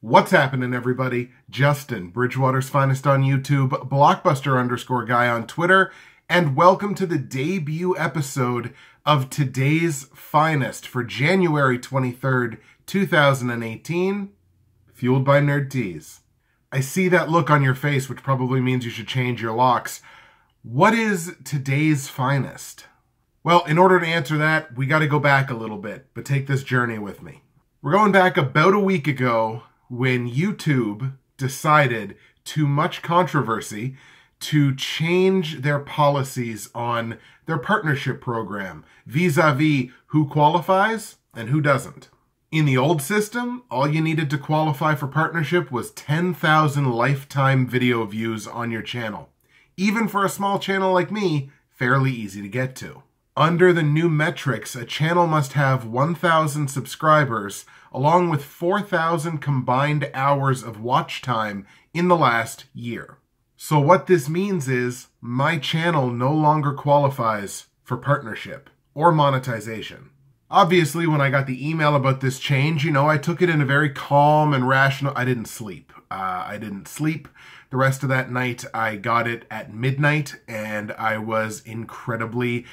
What's happening, everybody? Justin, Bridgewater's finest on YouTube, Blockbuster_guy on Twitter, and welcome to the debut episode of Today's Finest for January 23rd, 2018, fueled by NerdTeas. I see that look on your face, which probably means you should change your locks. What is Today's Finest? Well, in order to answer that, we got to go back a little bit, but take this journey with me. We're going back about a week ago when YouTube decided, to much controversy, to change their policies on their partnership program vis-a-vis who qualifies and who doesn't. In the old system, all you needed to qualify for partnership was 10,000 lifetime video views on your channel. Even for a small channel like me, fairly easy to get to. Under the new metrics, a channel must have 1,000 subscribers along with 4,000 combined hours of watch time in the last year. So what this means is my channel no longer qualifies for partnership or monetization. Obviously, when I got the email about this change, I took it in a very calm and rational... I didn't sleep. The rest of that night. I got it at midnight, and I was incredibly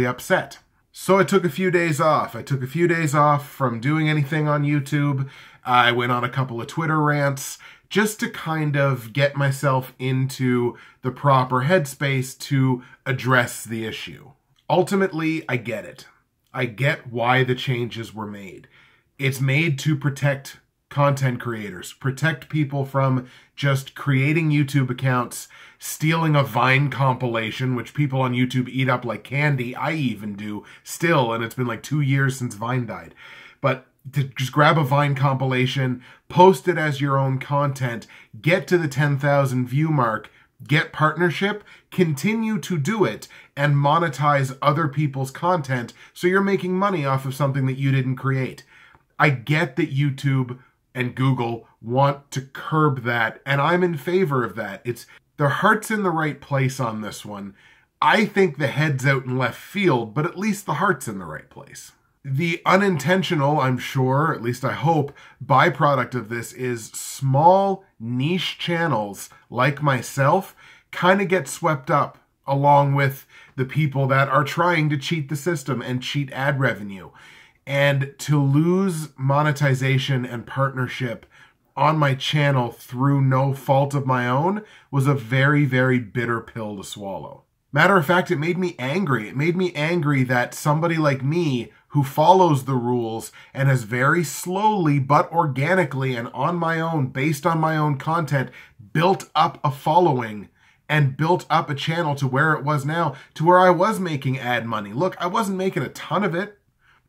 upset. So I took a few days off. I took a few days off from doing anything on YouTube. I went on a couple of Twitter rants just to kind of get myself into the proper headspace to address the issue. Ultimately, I get it. I get why the changes were made. It's made to protect content creators, protect people from just creating YouTube accounts, stealing a Vine compilation, which people on YouTube eat up like candy. I even do still, and it's been like 2 years since Vine died. But to just grab a Vine compilation, post it as your own content, get to the 10,000 view mark, get partnership, continue to do it, and monetize other people's content so you're making money off of something that you didn't create. I get that YouTube and Google want to curb that, and I'm in favor of that. Their heart's in the right place on this one. I think the head's out in left field, but at least the heart's in the right place. The unintentional, I'm sure, at least I hope, byproduct of this is small niche channels like myself kind of get swept up along with the people that are trying to cheat the system and cheat ad revenue. And to lose monetization and partnership on my channel through no fault of my own was a very, very bitter pill to swallow. Matter of fact, it made me angry. It made me angry that somebody like me who follows the rules and has very slowly but organically and on my own, based on my own content, built up a following and built up a channel to where it was now, to where I was making ad money. Look, I wasn't making a ton of it,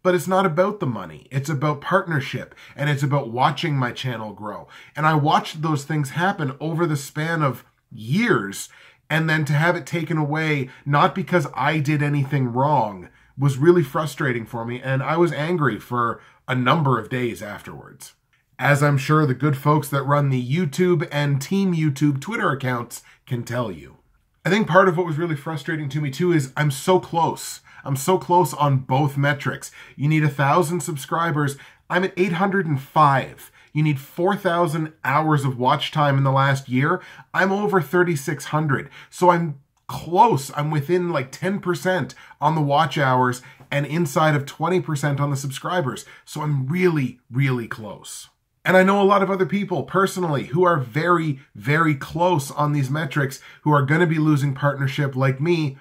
but it's not about the money. It's about partnership, and it's about watching my channel grow. And I watched those things happen over the span of years, and then to have it taken away, not because I did anything wrong, was really frustrating for me, and I was angry for a number of days afterwards. As I'm sure the good folks that run the YouTube and Team YouTube Twitter accounts can tell you. I think part of what was really frustrating to me too is I'm so close. I'm so close on both metrics. You need 1,000 subscribers. I'm at 805. You need 4,000 hours of watch time in the last year. I'm over 3,600. So I'm close. I'm within like 10% on the watch hours and inside of 20% on the subscribers. So I'm really, really close. And I know a lot of other people personally who are very, very close on these metrics who are going to be losing partnership like me.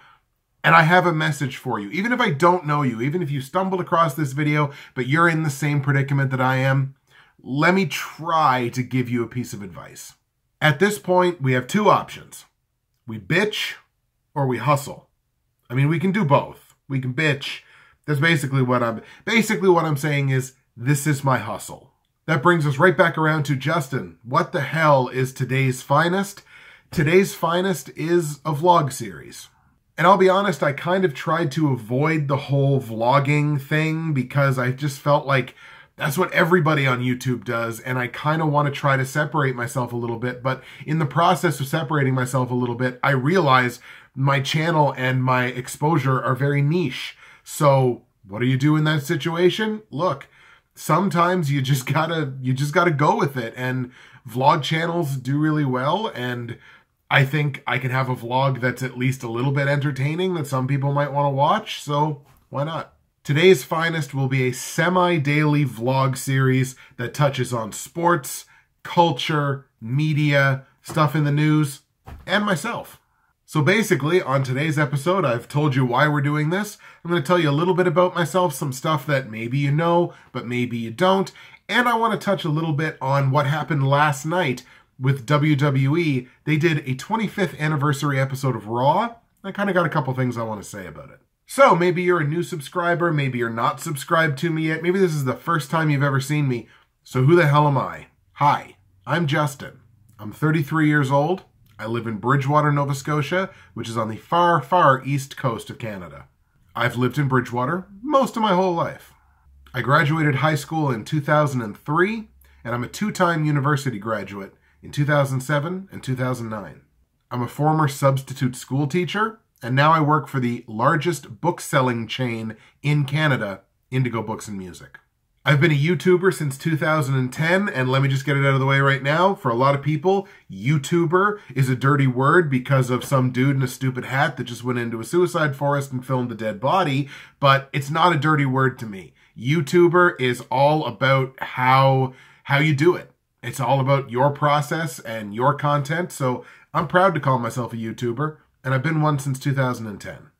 And I have a message for you. Even if I don't know you, even if you stumbled across this video, but you're in the same predicament that I am, let me try to give you a piece of advice. At this point, we have two options. We bitch or we hustle. I mean, we can do both. We can bitch. That's basically what I'm saying is, this is my hustle. That brings us right back around to Justin. What the hell is Today's Finest? Today's Finest is a vlog series. And I'll be honest, I kind of tried to avoid the whole vlogging thing because I just felt like that's what everybody on YouTube does, and I kind of want to try to separate myself a little bit. But in the process of separating myself a little bit, I realize my channel and my exposure are very niche. So what do you do in that situation? Look, sometimes you just gotta go with it, and vlog channels do really well, and I think I can have a vlog that's at least a little bit entertaining that some people might want to watch, so why not? Today's Finest will be a semi-daily vlog series that touches on sports, culture, media, stuff in the news, and myself. So basically, on today's episode, I've told you why we're doing this. I'm going to tell you a little bit about myself, some stuff that maybe you know, but maybe you don't. And I want to touch a little bit on what happened last night with WWE. They did a 25th anniversary episode of Raw. I kind of got a couple things I want to say about it. So maybe you're a new subscriber, maybe you're not subscribed to me yet, maybe this is the first time you've ever seen me. So who the hell am I? Hi, I'm Justin. I'm 33 years old. I live in Bridgewater, Nova Scotia, which is on the far, far east coast of Canada. I've lived in Bridgewater most of my whole life. I graduated high school in 2003, and I'm a two-time university graduate in 2007 and 2009. I'm a former substitute school teacher, and now I work for the largest book-selling chain in Canada, Indigo Books and Music. I've been a YouTuber since 2010, and let me just get it out of the way right now. For a lot of people, YouTuber is a dirty word because of some dude in a stupid hat that just went into a suicide forest and filmed a dead body, but it's not a dirty word to me. YouTuber is all about how you do it. It's all about your process and your content, so I'm proud to call myself a YouTuber, and I've been one since 2010.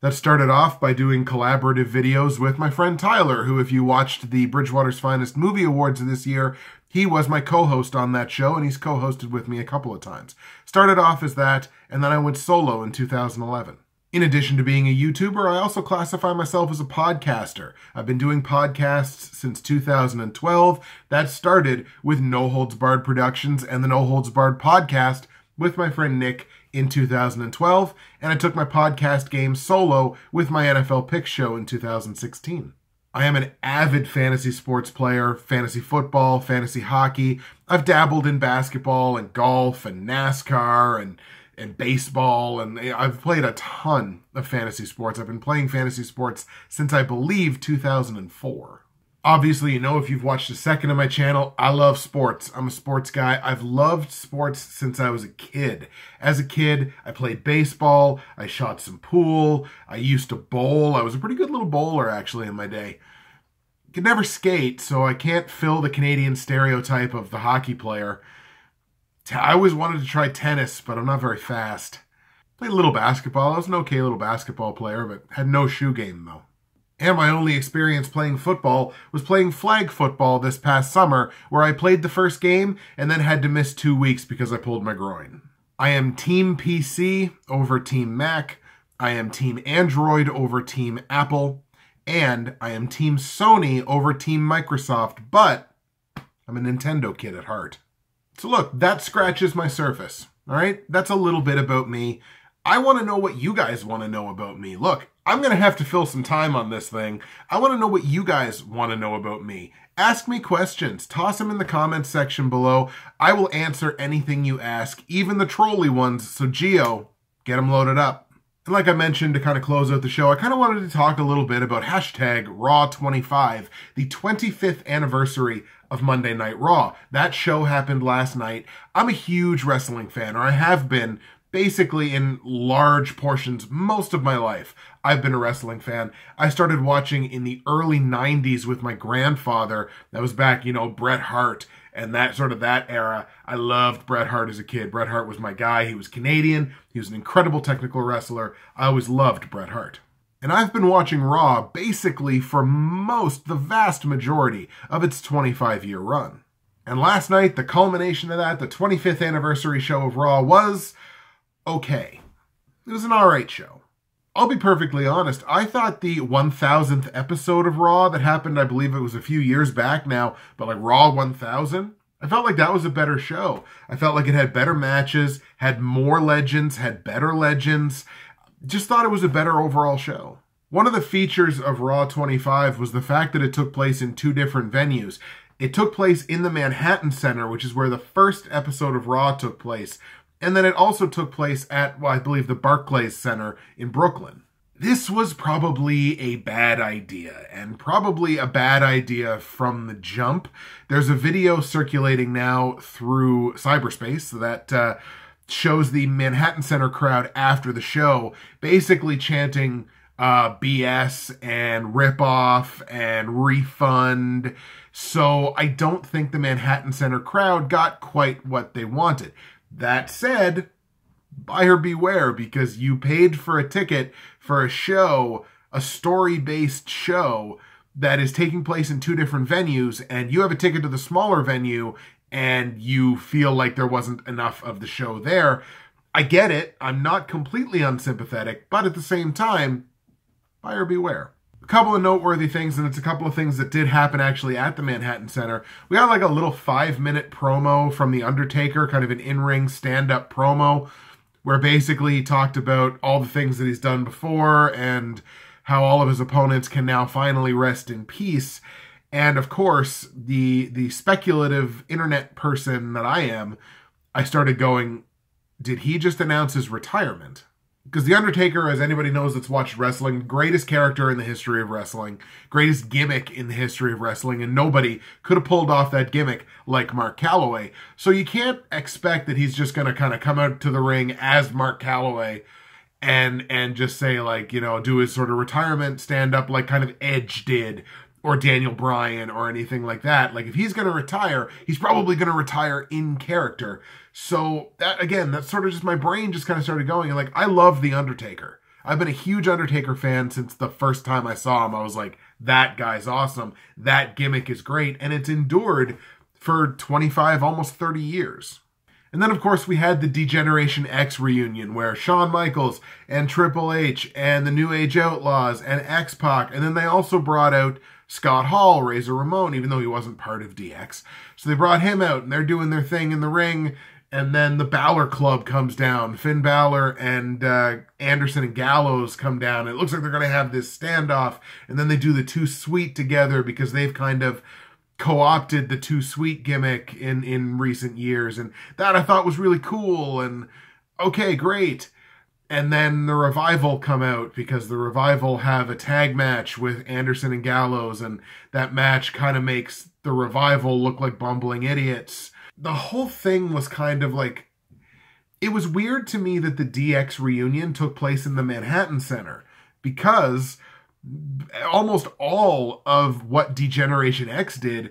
That started off by doing collaborative videos with my friend Tyler, who, if you watched the Bridgewater's Finest Movie Awards this year, he was my co-host on that show, and he's co-hosted with me a couple of times. Started off as that, and then I went solo in 2011. In addition to being a YouTuber, I also classify myself as a podcaster. I've been doing podcasts since 2012. That started with No Holds Barred Productions and the No Holds Barred podcast with my friend Nick in 2012, and I took my podcast game solo with my NFL Picks show in 2016. I am an avid fantasy sports player, fantasy football, fantasy hockey. I've dabbled in basketball and golf and NASCAR and baseball, and I've played a ton of fantasy sports. I've been playing fantasy sports since, I believe, 2004. Obviously, you know, if you've watched a second of my channel, I love sports. I'm a sports guy. I've loved sports since I was a kid. As a kid, I played baseball. I shot some pool. I used to bowl. I was a pretty good little bowler, actually, in my day. Could never skate, so I can't fill the Canadian stereotype of the hockey player. I always wanted to try tennis, but I'm not very fast. Played a little basketball. I was an okay little basketball player, but had no shoe game, though. And my only experience playing football was playing flag football this past summer, where I played the first game and then had to miss 2 weeks because I pulled my groin. I am Team PC over Team Mac. I am Team Android over Team Apple. And I am Team Sony over Team Microsoft, but I'm a Nintendo kid at heart. So look, that scratches my surface, all right? That's a little bit about me. I want to know what you guys want to know about me. Look, I'm going to have to fill some time on this thing. I want to know what you guys want to know about me. Ask me questions. Toss them in the comments section below. I will answer anything you ask, even the trolly ones. So Geo, get them loaded up. And like I mentioned, to kind of close out the show, I kind of wanted to talk a little bit about hashtag Raw25, the 25th anniversary of Monday Night Raw. That show happened last night. I'm a huge wrestling fan, or I have been basically in large portions most of my life. I've been a wrestling fan. I started watching in the early 90s with my grandfather. That was back, you know, Bret Hart and that era. I loved Bret Hart as a kid. Bret Hart was my guy. He was Canadian. He was an incredible technical wrestler. I always loved Bret Hart. And I've been watching Raw basically for the vast majority of its 25-year run. And last night, the culmination of that, the 25th anniversary show of Raw was okay. It was an alright show. I'll be perfectly honest, I thought the 1000th episode of Raw that happened, I believe it was a few years back now, but like Raw 1000, I felt like that was a better show. I felt like it had better matches, had more legends, had better legends. Just thought it was a better overall show. One of the features of Raw 25 was the fact that it took place in two different venues. It took place in the Manhattan Center, which is where the first episode of Raw took place. And then it also took place at, well, I believe the Barclays Center in Brooklyn. This was probably a bad idea, and probably a bad idea from the jump. There's a video circulating now through cyberspace that shows the Manhattan Center crowd after the show basically chanting BS and rip-off and refund. So I don't think the Manhattan Center crowd got quite what they wanted. That said, buyer beware, because you paid for a ticket for a show, a story-based show that is taking place in two different venues, and you have a ticket to the smaller venue and you feel like there wasn't enough of the show there. I get it. I'm not completely unsympathetic, but at the same time, buyer beware. A couple of noteworthy things, and it's a couple of things that did happen actually at the Manhattan Center. We got like a little 5-minute promo from The Undertaker, kind of an in-ring stand-up promo, where basically he talked about all the things that he's done before and how all of his opponents can now finally rest in peace. And of course, the speculative internet person that I am, I started going, did he just announce his retirement? Because The Undertaker, as anybody knows that's watched wrestling, greatest character in the history of wrestling, greatest gimmick in the history of wrestling, and nobody could have pulled off that gimmick like Mark Calloway. So you can't expect that he's just going to kind of come out to the ring as Mark Calloway and just say, like, you know, do his sort of retirement stand-up like kind of Edge did, or Daniel Bryan, or anything like that. Like, if he's going to retire, he's probably going to retire in character. So, that, again, that's sort of just my brain just kind of started going. And, like, I love The Undertaker. I've been a huge Undertaker fan since the first time I saw him. I was like, that guy's awesome. That gimmick is great. And it's endured for 25, almost 30 years. And then, of course, we had the D-Generation X reunion where Shawn Michaels and Triple H and the New Age Outlaws and X-Pac, and then they also brought out Scott Hall, Razor Ramon, even though he wasn't part of DX. So they brought him out, and they're doing their thing in the ring, and then the Balor Club comes down. Finn Balor and Anderson and Gallows come down. It looks like they're going to have this standoff, and then they do the Too Sweet together because they've kind of co-opted the Too Sweet gimmick in recent years, and that I thought was really cool, and okay, great. And then the Revival come out because the Revival have a tag match with Anderson and Gallows, and that match kind of makes the Revival look like bumbling idiots. The whole thing was kind of like, it was weird to me that the DX reunion took place in the Manhattan Center, because almost all of what D-Generation X did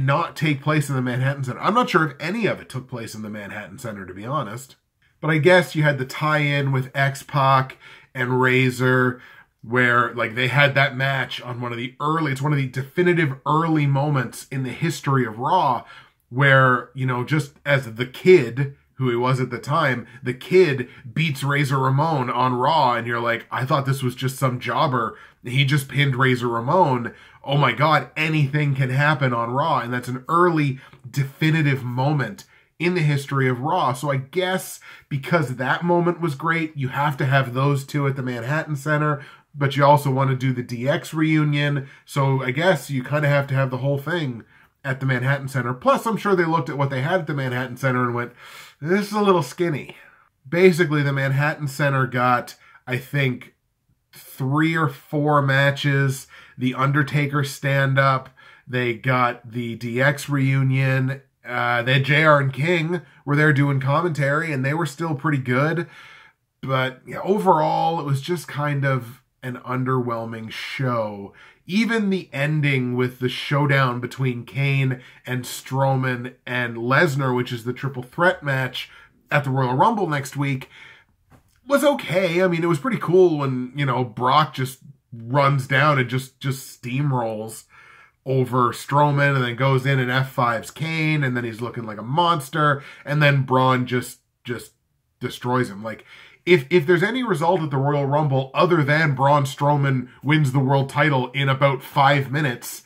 not take place in the Manhattan Center. I'm not sure if any of it took place in the Manhattan Center, to be honest. But I guess you had the tie-in with X-Pac and Razor, where like they had that match on it's one of the definitive early moments in the history of Raw, where, you know, just as the Kid, who he was at the time, the Kid beats Razor Ramon on Raw, and you're like, I thought this was just some jobber. He just pinned Razor Ramon. Oh my God, anything can happen on Raw. And that's an early definitive moment in the history of Raw. So I guess because that moment was great, you have to have those two at the Manhattan Center, but you also want to do the DX reunion. So I guess you kind of have to have the whole thing at the Manhattan Center. Plus, I'm sure they looked at what they had at the Manhattan Center and went, this is a little skinny. Basically, the Manhattan Center got, I think, 3 or 4 matches. The Undertaker stand-up. They got the DX reunion. They had JR and King were there doing commentary, and they were still pretty good. But yeah, overall, it was just kind of an underwhelming show. Even the ending with the showdown between Kane and Strowman and Lesnar, which is the triple threat match at the Royal Rumble next week, was okay. I mean, it was pretty cool when, you know, Brock just runs down and just steamrolls over Strowman and then goes in and F5s Kane, and then he's looking like a monster, and then Braun just destroys him. Like, if there's any result at the Royal Rumble other than Braun Strowman wins the world title in about 5 minutes,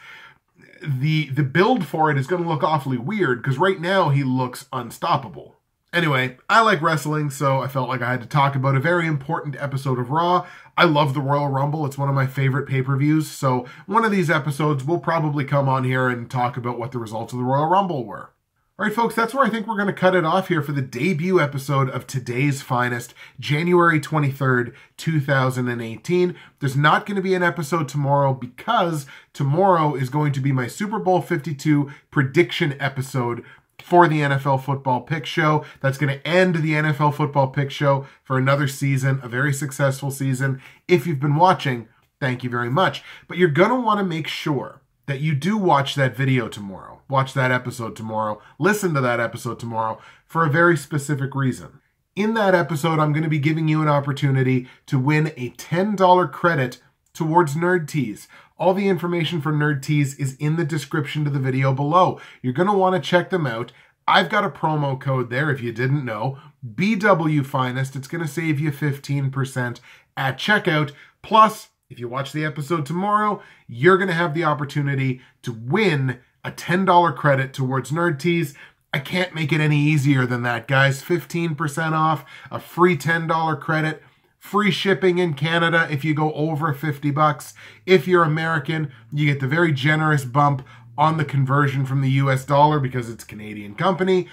the build for it is going to look awfully weird, because right now he looks unstoppable. Anyway, I like wrestling, so I felt like I had to talk about a very important episode of Raw. I love the Royal Rumble. It's one of my favorite pay-per-views, so one of these episodes we'll probably come on here and talk about what the results of the Royal Rumble were. All right, folks, that's where I think we're going to cut it off here for the debut episode of Today's Finest, January 23rd, 2018. There's not going to be an episode tomorrow because tomorrow is going to be my Super Bowl 52 prediction episode for the NFL Football Pick Show. That's going to end the NFL Football Pick Show for another season, a very successful season. If you've been watching, thank you very much. But you're going to want to make sure that you do watch that video tomorrow, watch that episode tomorrow, listen to that episode tomorrow for a very specific reason. In that episode, I'm going to be giving you an opportunity to win a $10 credit towards NerdTeas. All the information for NerdTeas is in the description to the video below. You're going to want to check them out. I've got a promo code there if you didn't know, BW Finest. It's going to save you 15% at checkout. Plus, if you watch the episode tomorrow, you're going to have the opportunity to win a $10 credit towards NerdTeas. I can't make it any easier than that, guys. 15% off, a free $10 credit, free shipping in Canada if you go over $50. If you're American, you get the very generous bump on the conversion from the US dollar because it's a Canadian company.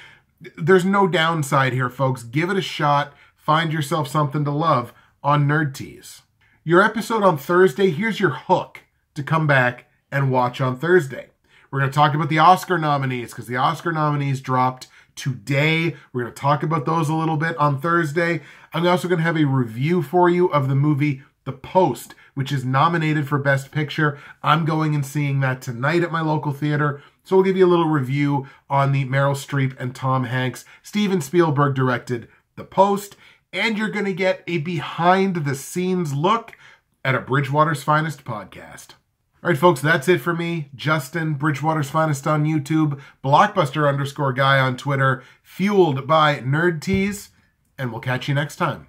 There's no downside here, folks. Give it a shot. Find yourself something to love on NerdTeas. Your episode on Thursday, here's your hook to come back and watch on Thursday. We're going to talk about the Oscar nominees because the Oscar nominees dropped today. We're going to talk about those a little bit on Thursday. I'm also going to have a review for you of the movie The Post, which is nominated for Best Picture. I'm going and seeing that tonight at my local theater. So we'll give you a little review on the Meryl Streep and Tom Hanks, Steven Spielberg directed The Post. And you're going to get a behind-the-scenes look at a Bridgewater's Finest podcast. All right, folks, that's it for me. Justin, Bridgewater's Finest on YouTube, Blockbuster_guy on Twitter, fueled by NerdTeas, and we'll catch you next time.